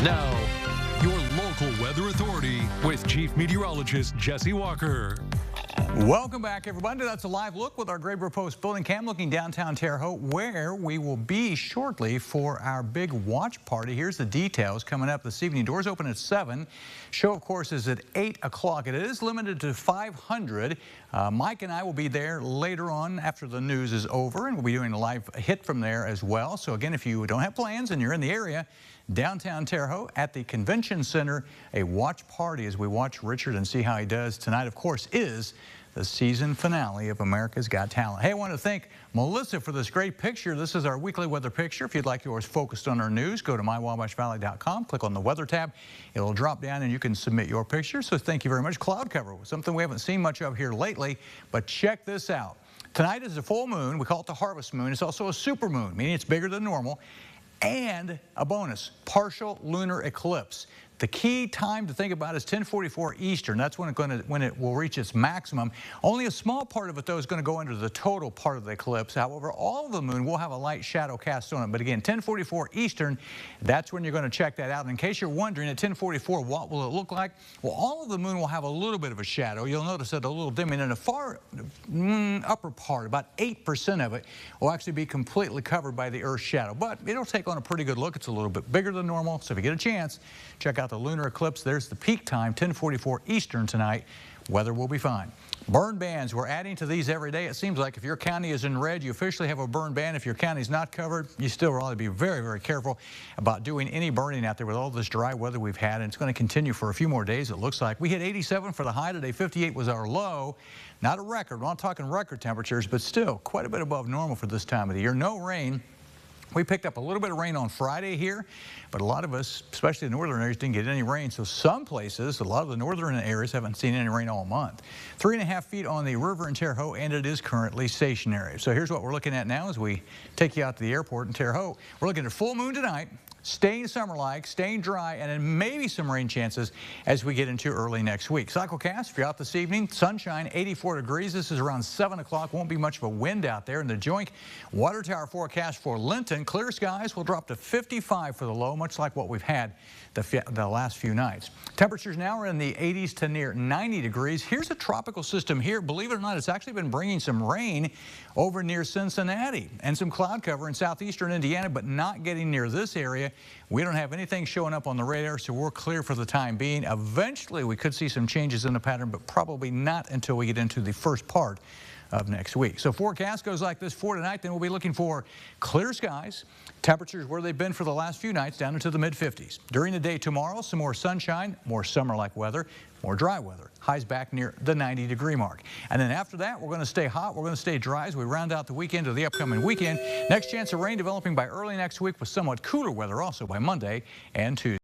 Now, your local weather authority with Chief Meteorologist Jesse Walker. Welcome back, everybody. That's a live look with our Grayboro Post building cam looking downtown Terre Haute, where we will be shortly for our big watch party. Here's the details coming up this evening. Doors open at 7. Show, of course, is at 8 o'clock. It is limited to 500. Mike and I will be there later on after the news is over, and we'll be doing a live hit from there as well. So again, if you don't have plans and you're in the area, downtown Terre Haute at the Convention Center, a watch party as we watch Richard and see how he does. Tonight, of course, is the season finale of America's Got Talent. Hey, I want to thank Melissa for this great picture. This is our weekly weather picture. If you'd like yours focused on our news, go to mywabashvalley.com, click on the weather tab. It'll drop down and you can submit your picture. So thank you very much. Cloud cover, something we haven't seen much of here lately, but check this out. Tonight is a full moon. We call it the harvest moon. It's also a super moon, meaning it's bigger than normal. And a bonus, partial lunar eclipse. The key time to think about is 10:44 Eastern. That's when it will reach its maximum. Only a small part of it, though, is going to go into the total part of the eclipse. However, all of the moon will have a light shadow cast on it. But again, 10:44 Eastern, that's when you're going to check that out. And in case you're wondering, at 10:44, what will it look like? Well, all of the moon will have a little bit of a shadow. You'll notice that a little dimming in the far upper part, about 8% of it, will actually be completely covered by the Earth's shadow. But it'll take on a pretty good look. It's a little bit bigger than normal. So if you get a chance, check out the lunar eclipse. There's the peak time, 10:44 Eastern tonight. Weather will be fine. Burn bans, we're adding to these every day. It seems like if your county is in red, you officially have a burn ban. If your county's not covered, you still ought to be very, very careful about doing any burning out there with all this dry weather we've had. And it's going to continue for a few more days, it looks like. We hit 87 for the high today. 58 was our low. Not a record. We're not talking record temperatures, but still quite a bit above normal for this time of the year. No rain. We picked up a little bit of rain on Friday here, but a lot of us, especially the northern areas, didn't get any rain. So some places, a lot of the northern areas haven't seen any rain all month. 3.5 feet on the river in Terre Haute, and it is currently stationary. So here's what we're looking at now as we take you out to the airport in Terre Haute. We're looking at full moon tonight, staying summer-like, staying dry, and then maybe some rain chances as we get into early next week. Cyclecast, if you're out this evening, sunshine, 84 degrees. This is around 7 o'clock. Won't be much of a wind out there. And the Joink Water Tower forecast for Linton, clear skies will drop to 55 for the low, much like what we've had the last few nights. Temperatures now are in the 80s to near 90 degrees. Here's a tropical system here. Believe it or not, it's actually been bringing some rain over near Cincinnati and some cloud cover in southeastern Indiana, but not getting near this area. We don't have anything showing up on the radar, so we're clear for the time being. Eventually, we could see some changes in the pattern, but probably not until we get into the first part of next week. So forecast goes like this for tonight. Then we'll be looking for clear skies, temperatures where they've been for the last few nights down into the mid-50s. During the day tomorrow, some more sunshine, more summer-like weather, more dry weather. Highs back near the 90-degree mark. And then after that, we're going to stay hot. We're going to stay dry as we round out the weekend to the upcoming weekend. Next chance of rain developing by early next week with somewhat cooler weather also by Monday and Tuesday.